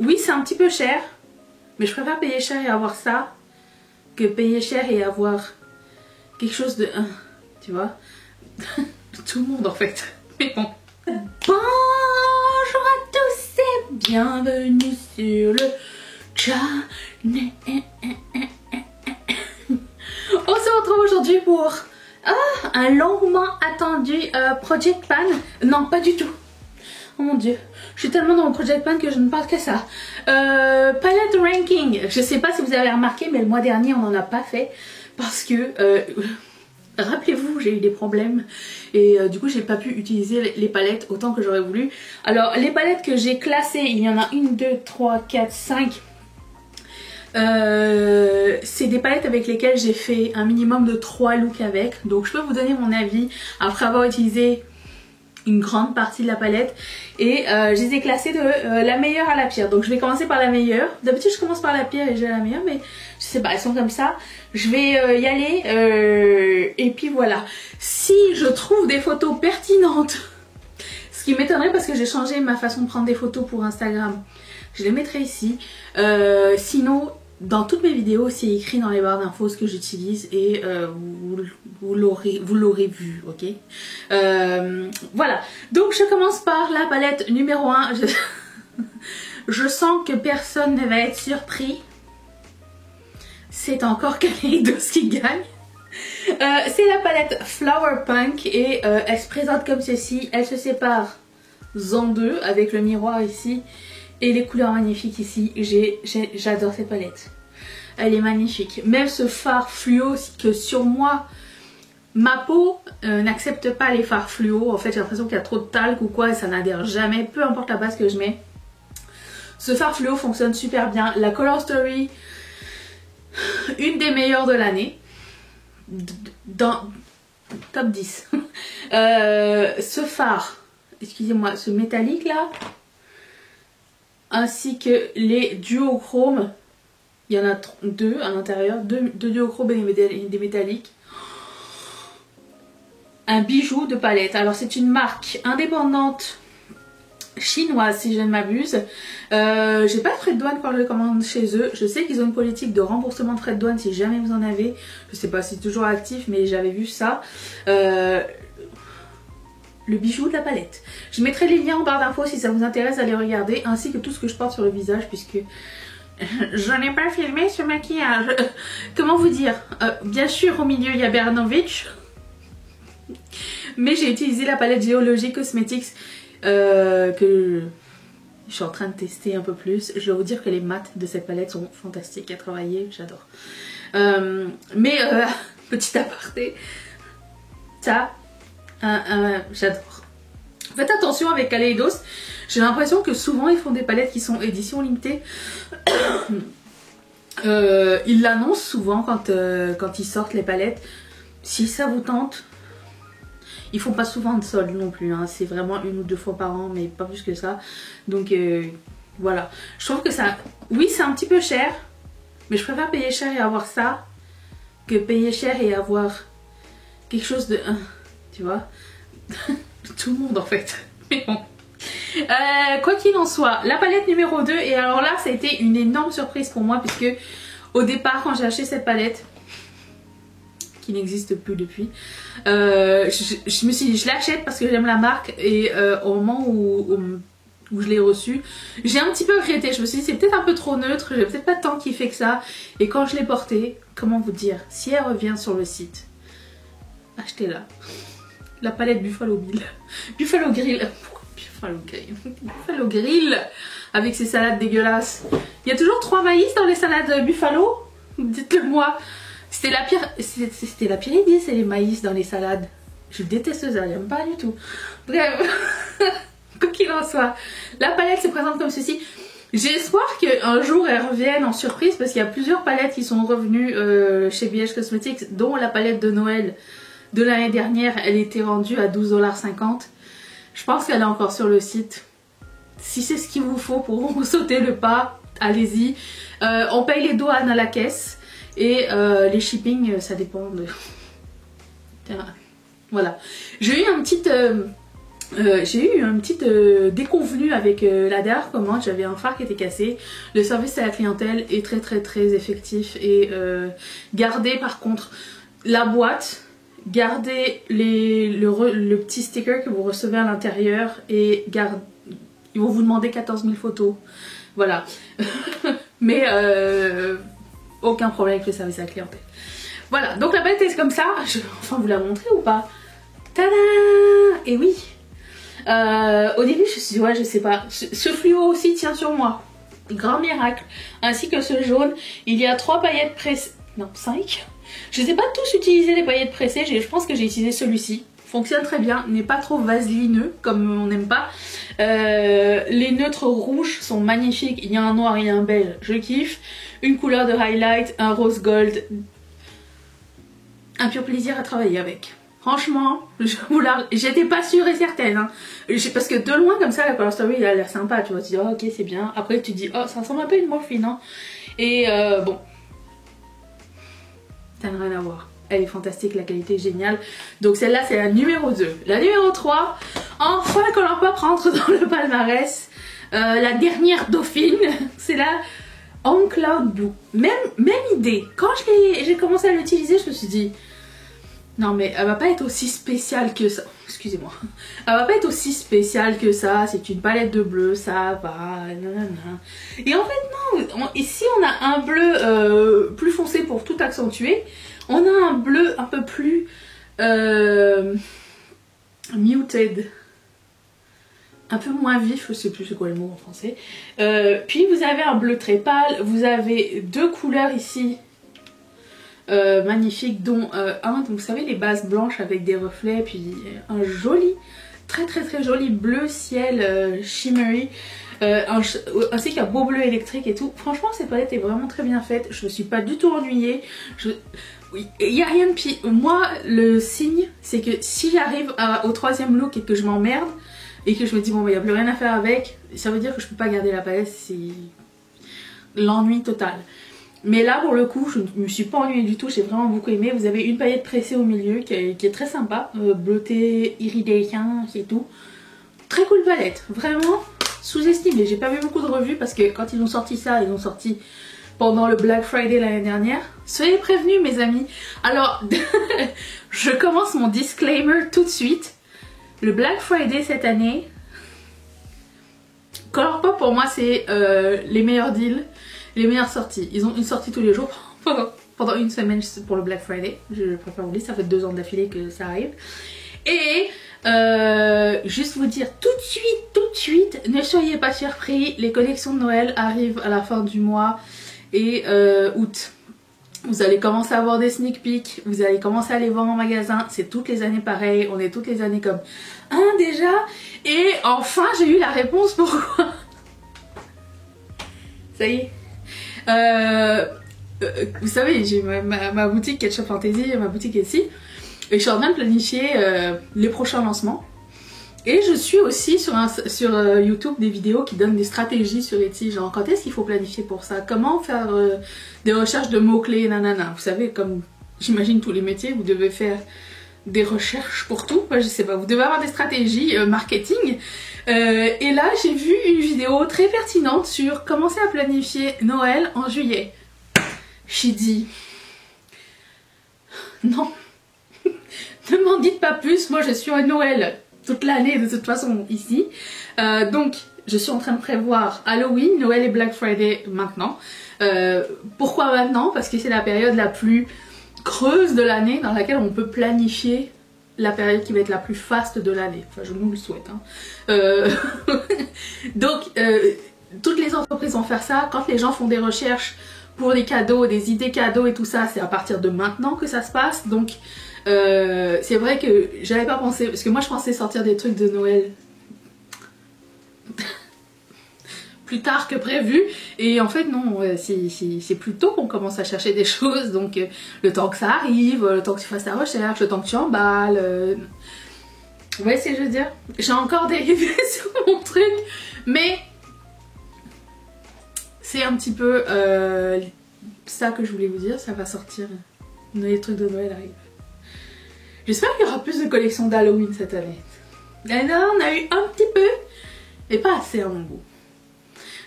Oui, c'est un petit peu cher, mais je préfère payer cher et avoir ça que payer cher et avoir quelque chose de... tu vois. Tout le monde en fait. Mais bon. Bonjour à tous et bienvenue sur le channel. On se retrouve aujourd'hui pour un longuement attendu Project Pan. Non, pas du tout. Oh mon dieu, je suis tellement dans le Project Pan que je ne parle que ça. Palette ranking. Je sais pas si vous avez remarqué, mais le mois dernier on n'en a pas fait parce que rappelez-vous, j'ai eu des problèmes et du coup j'ai pas pu utiliser les palettes autant que j'aurais voulu. Alors les palettes que j'ai classées, il y en a 1, 2, 3, 4, 5. C'est des palettes avec lesquelles j'ai fait un minimum de 3 looks avec. Donc je peux vous donner mon avis après avoir utilisé une grande partie de la palette. Et je les ai classées de la meilleure à la pire. Donc je vais commencer par la meilleure. D'habitude je commence par la pire et j'ai la meilleure, mais je sais pas, elles sont comme ça. Je vais y aller et puis voilà. Si je trouve des photos pertinentes, ce qui m'étonnerait parce que j'ai changé ma façon de prendre des photos pour Instagram, je les mettrai ici. Sinon, dans toutes mes vidéos, c'est écrit dans les barres d'infos ce que j'utilise et vous l'aurez vu, ok. Voilà, donc je commence par la palette numéro 1. Je sens que personne ne va être surpris. C'est encore Kaleidos qui gagne. C'est la palette Flower Punk et elle se présente comme ceci. Elle se sépare en deux avec le miroir ici. Et les couleurs magnifiques ici, j'adore cette palette. Elle est magnifique. Même ce fard fluo que sur moi, ma peau n'accepte pas les fards fluo. En fait, j'ai l'impression qu'il y a trop de talc ou quoi et ça n'adhère jamais, peu importe la base que je mets. Ce fard fluo fonctionne super bien. La Color Story, une des meilleures de l'année. Dans top 10. Ce fard, excusez-moi, ce métallique là, ainsi que les duochromes, il y en a deux à l'intérieur, deux duochromes et des métalliques. Un bijou de palette. Alors c'est une marque indépendante chinoise si je ne m'abuse. J'ai pas de frais de douane quand je le commande chez eux. Je sais qu'ils ont une politique de remboursement de frais de douane si jamais vous en avez. Je sais pas si c'est toujours actif mais j'avais vu ça. Le bijou de la palette. Je mettrai les liens en barre d'infos si ça vous intéresse d'aller regarder, ainsi que tout ce que je porte sur le visage puisque je n'ai pas filmé ce maquillage. Comment vous dire, bien sûr au milieu il y a Bernovitch, mais j'ai utilisé la palette Geology Cosmetics que je suis en train de tester un peu plus. Je dois vous dire que les mats de cette palette sont fantastiques à travailler, j'adore. Petit aparté, ça j'adore. Faites attention avec Kaleidos, j'ai l'impression que souvent ils font des palettes qui sont édition limitée. Ils l'annoncent souvent quand ils sortent les palettes. Si ça vous tente, ils font pas souvent de soldes non plus, hein. C'est vraiment 1 ou 2 fois par an mais pas plus que ça. Donc voilà, je trouve que ça, oui c'est un petit peu cher, mais je préfère payer cher et avoir ça que payer cher et avoir quelque chose de... tu vois. Tout le monde en fait. Mais bon. Quoi qu'il en soit, la palette numéro 2, et alors là ça a été une énorme surprise pour moi puisque au départ quand j'ai acheté cette palette, qui n'existe plus depuis, je me suis dit je l'achète parce que j'aime la marque et au moment où je l'ai reçue, j'ai un petit peu regretté. Je me suis dit c'est peut-être un peu trop neutre, j'ai peut-être pas tant kiffé que ça, et quand je l'ai portée, comment vous dire, si elle revient sur le site, achetez-la. La palette Buffalo Bill. Buffalo Grill. Pourquoi Buffalo Grill? Buffalo Grill avec ses salades dégueulasses. Il y a toujours 3 maïs dans les salades Buffalo? Dites-le moi. C'était la pire idée, c'est les maïs dans les salades. Je déteste ça, j'aime pas du tout. Bref, quoi qu'il en soit, la palette se présente comme ceci. J'ai espoir qu'un jour elle revienne en surprise parce qu'il y a plusieurs palettes qui sont revenues chez BH Cosmetics, dont la palette de Noël de l'année dernière. Elle était rendue à 12,50 $. Je pense qu'elle est encore sur le site. Si c'est ce qu'il vous faut pour vous sauter le pas, allez-y. On paye les douanes à la caisse et les shipping, ça dépend de... Voilà. J'ai eu un petit j'ai eu une petite déconvenue avec la dernière commande. J'avais un phare qui était cassé. Le service à la clientèle est très effectif. Et gardez par contre la boîte, gardez le petit sticker que vous recevez à l'intérieur et ils vont vous demander 14 000 photos. Voilà. Mais aucun problème avec le service à la clientèle. Voilà, donc la palette est comme ça. Enfin, vous la montrez ou pas? Tada! Et oui. Au début, je me suis dit, ouais, je sais pas. Ce fluo aussi tient sur moi. Grand miracle. Ainsi que ce jaune. Il y a 3 paillettes pressées. Non, 5. Je ne sais pas tous utiliser les paillettes pressées. Je pense que j'ai utilisé celui-ci. Fonctionne très bien. N'est pas trop vaselineux, comme on n'aime pas. Les neutres rouges sont magnifiques. Il y a un noir et un beige. Je kiffe. Une couleur de highlight. Un rose gold. Un pur plaisir à travailler avec. Franchement, j'étais pas sûre et certaine. Hein. Parce que de loin, comme ça, la Color Story, elle a l'air sympa. Tu vois, tu dis, oh, ok, c'est bien. Après, tu dis, oh, ça ressemble un peu à une morphine. Hein. Et bon. Ça n'a rien à voir. Elle est fantastique, la qualité est géniale. Donc celle-là, c'est la numéro 2. La numéro 3, enfin, Colourpop rentre dans le palmarès. La dernière dauphine, c'est la On Cloud Blue. Même idée. Quand j'ai commencé à l'utiliser, je me suis dit... Non mais elle va pas être aussi spéciale que ça. Excusez-moi. Elle va pas être aussi spéciale que ça. C'est une palette de bleu, ça va. Nanana. Et en fait non. Ici on a un bleu plus foncé pour tout accentuer. On a un bleu un peu plus muted. Un peu moins vif, je sais plus c'est quoi le mot en français. Puis vous avez un bleu très pâle. Vous avez 2 couleurs ici. Magnifique, dont un, vous savez, les bases blanches avec des reflets, puis un joli, très joli bleu ciel shimmery, ainsi qu'un beau bleu électrique et tout. Franchement, cette palette est vraiment très bien faite. Je me suis pas du tout ennuyée. Il n'y a rien de pire. Moi, le signe, c'est que si j'arrive au 3e look et que je m'emmerde et que je me dis bon, il n'y a plus rien à faire avec, ça veut dire que je peux pas garder la palette. C'est l'ennui total. Mais là pour le coup je ne me suis pas ennuyée du tout, j'ai vraiment beaucoup aimé. Vous avez une paillette pressée au milieu qui est très sympa, bleuté, iridescent et tout. Très cool palette, vraiment sous-estimée. J'ai pas vu beaucoup de revues parce que quand ils ont sorti ça, ils ont sorti pendant le Black Friday l'année dernière. Soyez prévenus mes amis. Alors je commence mon disclaimer tout de suite. Le Black Friday cette année, Colourpop pour moi c'est les meilleurs deals. Les meilleures sorties. Ils ont une sortie tous les jours pendant une semaine pour le Black Friday. Je préfère vous dire, ça fait 2 ans d'affilée que ça arrive. Et juste vous dire tout de suite, ne soyez pas surpris. Les collections de Noël arrivent à la fin du mois et août. Vous allez commencer à avoir des sneak peeks, vous allez commencer à les voir en magasin. C'est toutes les années pareil, on est toutes les années comme déjà. Et enfin j'ai eu la réponse pourquoi. Ça y est. Vous savez, j'ai ma boutique Ketchup Fantasy, ma boutique ici, et je suis en train de planifier les prochains lancements. Et je suis aussi sur YouTube des vidéos qui donnent des stratégies sur Etsy, genre quand est-ce qu'il faut planifier pour ça, comment faire des recherches de mots-clés, nanana. Vous savez, comme j'imagine tous les métiers, vous devez faire des recherches pour tout. Moi, je sais pas, vous devez avoir des stratégies marketing. Et là, j'ai vu une vidéo très pertinente sur commencer à planifier Noël en juillet. J'ai dit non, ne m'en dites pas plus. Moi, je suis à Noël toute l'année de toute façon ici. Donc, je suis en train de prévoir Halloween, Noël et Black Friday maintenant. Pourquoi maintenant? Parce que c'est la période la plus creuse de l'année dans laquelle on peut planifier la période qui va être la plus faste de l'année. Enfin, je nous le souhaite. Hein. Donc, toutes les entreprises vont faire ça. Quand les gens font des recherches pour des cadeaux, des idées cadeaux et tout ça, c'est à partir de maintenant que ça se passe. Donc, c'est vrai que j'avais pas pensé, parce que moi je pensais sortir des trucs de Noël plus tard que prévu, et en fait non, c'est plus tôt qu'on commence à chercher des choses, donc le temps que ça arrive, le temps que tu fasses ta recherche, le temps que tu emballes, vous voyez ce que je veux dire. J'ai encore dérivé sur mon truc, mais c'est un petit peu ça que je voulais vous dire. Ça va sortir, les trucs de Noël arrivent. J'espère qu'il y aura plus de collections d'Halloween cette année. L'année dernière, on a eu un petit peu, mais pas assez à mon goût.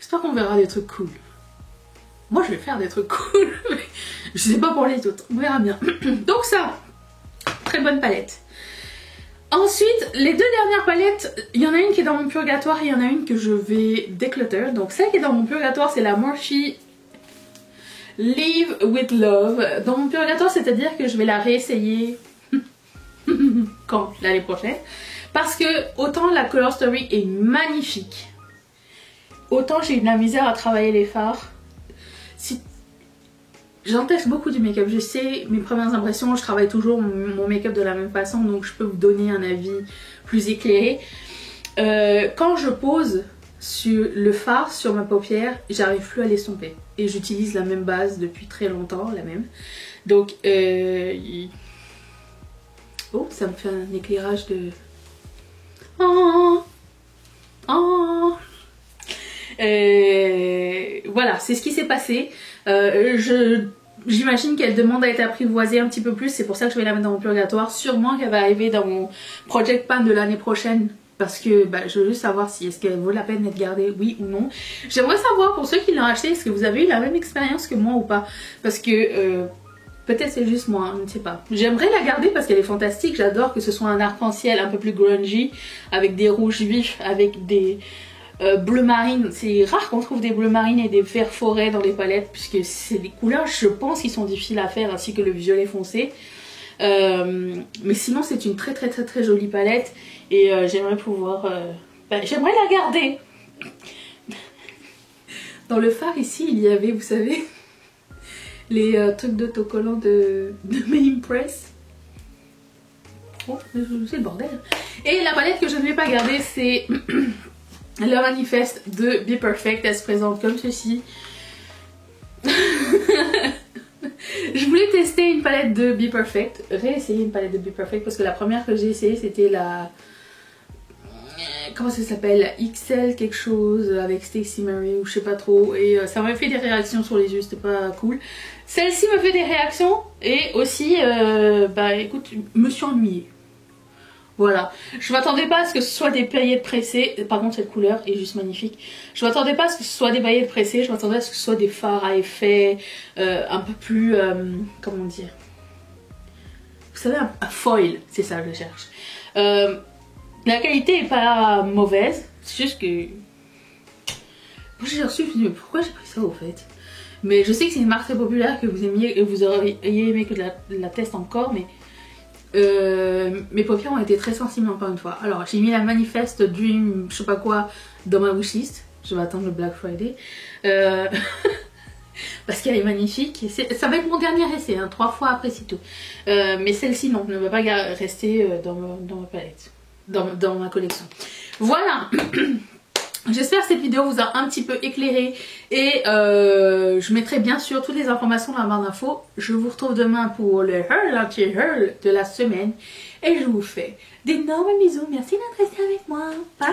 J'espère qu'on verra des trucs cool. Moi, je vais faire des trucs cool, mais je sais pas pour les autres. On verra bien. Donc ça, très bonne palette. Ensuite, les deux dernières palettes, il y en a une qui est dans mon purgatoire et il y en a une que je vais déclutter. Donc celle qui est dans mon purgatoire, c'est la Morphe Live with Love. Dans mon purgatoire, c'est-à-dire que je vais la réessayer quand? L'année prochaine. Parce que autant la Color Story est magnifique, autant j'ai eu de la misère à travailler les fards. Si... J'en teste beaucoup du make-up, je sais mes premières impressions, je travaille toujours mon make-up de la même façon, donc je peux vous donner un avis plus éclairé. Quand je pose sur le fard sur ma paupière, j'arrive plus à l'estomper. Et j'utilise la même base depuis très longtemps, la même. Donc, oh, ça me fait un éclairage de... Oh, oh. Voilà, c'est ce qui s'est passé. J'imagine qu'elle demande à être apprivoisée un petit peu plus, c'est pour ça que je vais la mettre dans mon purgatoire. Sûrement qu'elle va arriver dans mon Project Pan de l'année prochaine, parce que je veux juste savoir si est-ce qu'elle vaut la peine d'être gardée, oui ou non. J'aimerais savoir pour ceux qui l'ont acheté, est-ce que vous avez eu la même expérience que moi ou pas, parce que peut-être c'est juste moi, je ne sais pas. J'aimerais la garder parce qu'elle est fantastique, j'adore que ce soit un arc-en-ciel un peu plus grungy, avec des rouges vifs, avec des... bleu marine, c'est rare qu'on trouve des bleus marines et des verts forêts dans les palettes puisque c'est des couleurs, je pense, qui sont difficiles à faire, ainsi que le violet foncé. Mais sinon c'est une très jolie palette et j'aimerais pouvoir... j'aimerais la garder. Dans le fard ici il y avait, vous savez, les trucs d'autocollants de May Impress. Oh, c'est le bordel. Et la palette que je ne vais pas garder, c'est... Le manifeste de Be Perfect, elle se présente comme ceci. Je voulais tester une palette de Be Perfect, réessayer une palette de Be Perfect parce que la première que j'ai essayée c'était la... Comment ça s'appelle? La XL quelque chose avec Stacey Murray ou je sais pas trop, et ça m'a fait des réactions sur les yeux, c'était pas cool. Celle-ci me fait des réactions et aussi, écoute, me suis ennuyée. Voilà, je m'attendais pas à ce que ce soit des paillettes pressées, par contre cette couleur est juste magnifique. Je m'attendais pas à ce que ce soit des paillettes pressées, je m'attendais à ce que ce soit des fards à effet, un peu plus, comment dire, vous savez, un foil, c'est ça que je cherche. La qualité est pas mauvaise, c'est juste que, moi j'ai reçu, je me dis mais pourquoi j'ai pris ça au fait? Mais je sais que c'est une marque très populaire, que vous aimiez, vous auriez aimé que la teste encore, mais... mes paupières ont été très sensibles encore une fois. Alors j'ai mis la Manifest Dream je sais pas quoi dans ma wishlist. Je vais attendre le Black Friday parce qu'elle est magnifique. Ça va être mon dernier essai, hein, 3 fois après c'est tout. Mais celle-ci non, ne va pas rester dans ma palette, dans ma collection. Voilà. J'espère que cette vidéo vous a un petit peu éclairé et je mettrai bien sûr toutes les informations dans la barre d'infos. Je vous retrouve demain pour le haul de la semaine et je vous fais d'énormes bisous. Merci d'être resté avec moi. Bye.